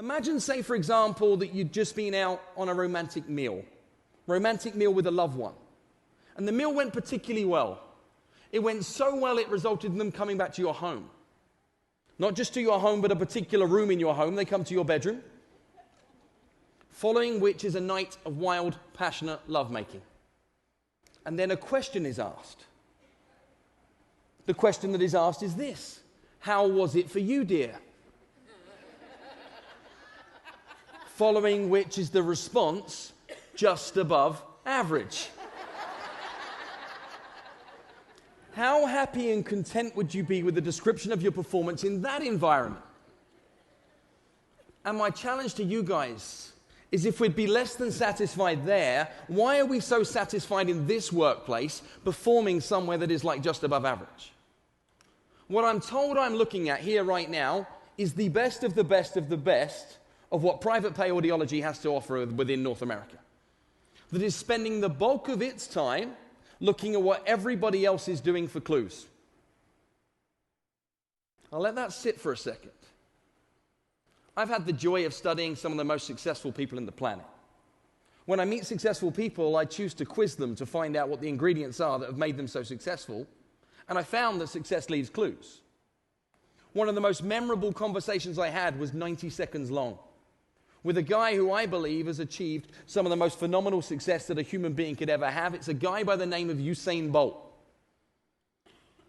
Imagine, say, for example, that you'd just been out on a romantic meal with a loved one. And the meal went particularly well. It went so well it resulted in them coming back to your home. Not just to your home, but a particular room in your home. They come to your bedroom. Following which is a night of wild, passionate lovemaking. And then a question is asked. The question that is asked is this: how was it for you, dear? Following which is the response, just above average. How happy and content would you be with the description of your performance in that environment? And my challenge to you guys is, if we'd be less than satisfied there, why are we so satisfied in this workplace performing somewhere that is like just above average? What I'm told I'm looking at here right now is the best of the best of the best of what private pay audiology has to offer within North America. That is spending the bulk of its time looking at what everybody else is doing for clues. I'll let that sit for a second. I've had the joy of studying some of the most successful people in the planet. When I meet successful people, I choose to quiz them to find out what the ingredients are that have made them so successful, and I found that success leaves clues. One of the most memorable conversations I had was 90 seconds long, with a guy who I believe has achieved some of the most phenomenal success that a human being could ever have. It's a guy by the name of Usain Bolt.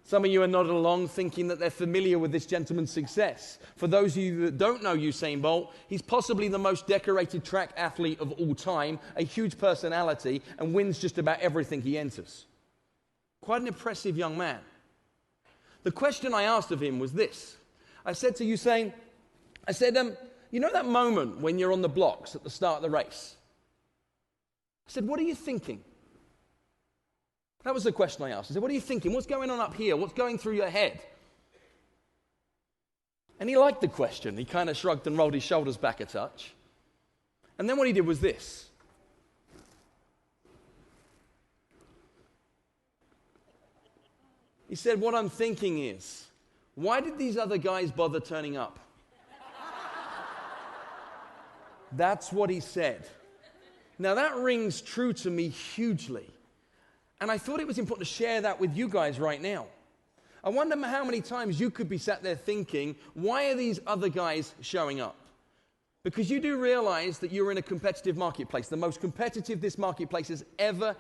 Some of you are nodding along thinking that they're familiar with this gentleman's success. For those of you that don't know Usain Bolt, he's possibly the most decorated track athlete of all time, a huge personality, and wins just about everything he enters. Quite an impressive young man. The question I asked of him was this. I said to Usain, you know that moment when you're on the blocks at the start of the race? I said, what are you thinking? That was the question I asked. I said, what are you thinking? What's going on up here? What's going through your head? And he liked the question. He kind of shrugged and rolled his shoulders back a touch. And then what he did was this. He said, what I'm thinking is, why did these other guys bother turning up? That's what he said. Now that rings true to me hugely. And I thought it was important to share that with you guys right now. I wonder how many times you could be sat there thinking, why are these other guys showing up? Because you do realize that you're in a competitive marketplace, the most competitive this marketplace has ever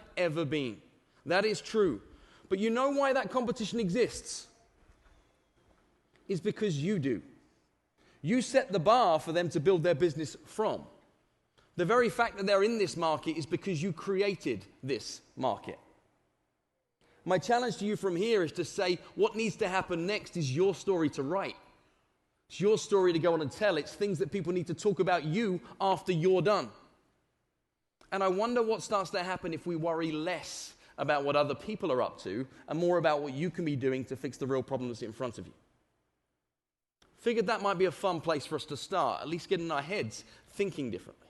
been. That is true. But you know why that competition exists? It's because you do. You set the bar for them to build their business from. The very fact that they're in this market is because you created this market. My challenge to you from here is to say what needs to happen next is your story to write. It's your story to go on and tell. It's things that people need to talk about you after you're done. And I wonder what starts to happen if we worry less about what other people are up to and more about what you can be doing to fix the real problem that's in front of you. Figured that might be a fun place for us to start, at least getting our heads thinking differently.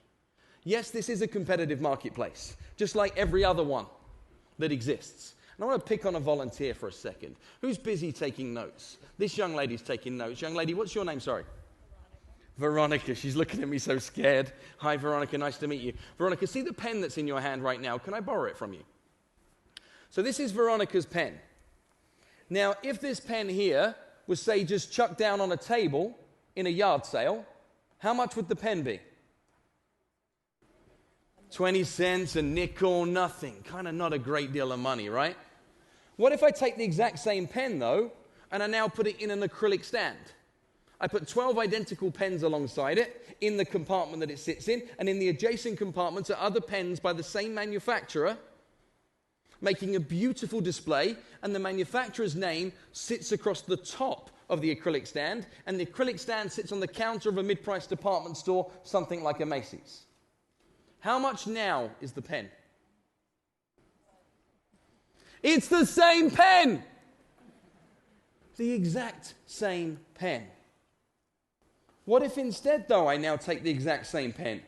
Yes, this is a competitive marketplace, just like every other one that exists. And I want to pick on a volunteer for a second. Who's busy taking notes? This young lady's taking notes. Young lady, what's your name? Sorry. Veronica. She's looking at me so scared. Hi, Veronica. Nice to meet you. Veronica, see the pen that's in your hand right now? Can I borrow it from you? So this is Veronica's pen. Now, if this pen here was, say, just chucked down on a table in a yard sale, how much would the pen be? 20 cents, a nickel, nothing. Kind of not a great deal of money, right? What if I take the exact same pen, though, and I now put it in an acrylic stand? I put 12 identical pens alongside it in the compartment that it sits in, and in the adjacent compartments are other pens by the same manufacturer, making a beautiful display, and the manufacturer's name sits across the top of the acrylic stand, and the acrylic stand sits on the counter of a mid-price department store, something like a Macy's. How much now is the pen? It's the same pen! The exact same pen. What if instead, though, I now take the exact same pen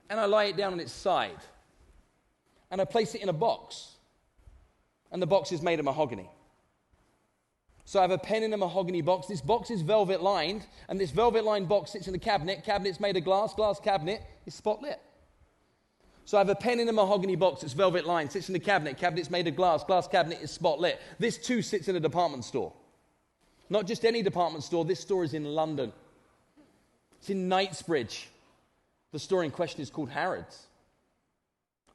and I lay it down on its side and I place it in a box, and the box is made of mahogany? So I have a pen in a mahogany box. This box is velvet lined, and this velvet lined box sits in the cabinet. Cabinet's made of glass. Glass cabinet is spotlit. So I have a pen in a mahogany box. It's velvet lined. Sits in the cabinet. Cabinet's made of glass. Glass cabinet is spotlit. This too sits in a department store. Not just any department store. This store is in London. It's in Knightsbridge. The store in question is called Harrods.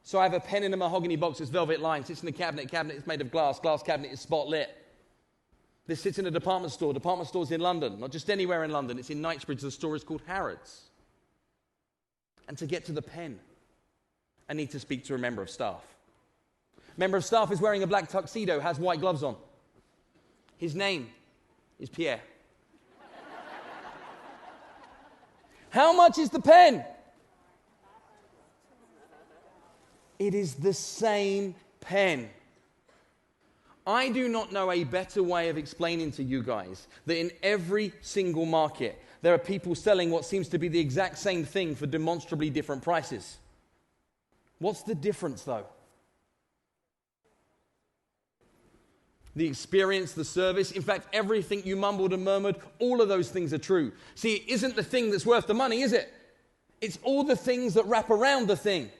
So I have a pen in a mahogany box. It's velvet lined. Sits in the cabinet. Cabinet is made of glass. Glass cabinet is spotlit. This sits in a department store. Department store's in London. Not just anywhere in London. It's in Knightsbridge. The store is called Harrods. And to get to the pen, I need to speak to a member of staff. Member of staff is wearing a black tuxedo, has white gloves on. His name is Pierre. How much is the pen? It is the same pen. I do not know a better way of explaining to you guys that in every single market, there are people selling what seems to be the exact same thing for demonstrably different prices. What's the difference, though? The experience, the service, in fact, everything you mumbled and murmured, all of those things are true. See, it isn't the thing that's worth the money, is it? It's all the things that wrap around the thing.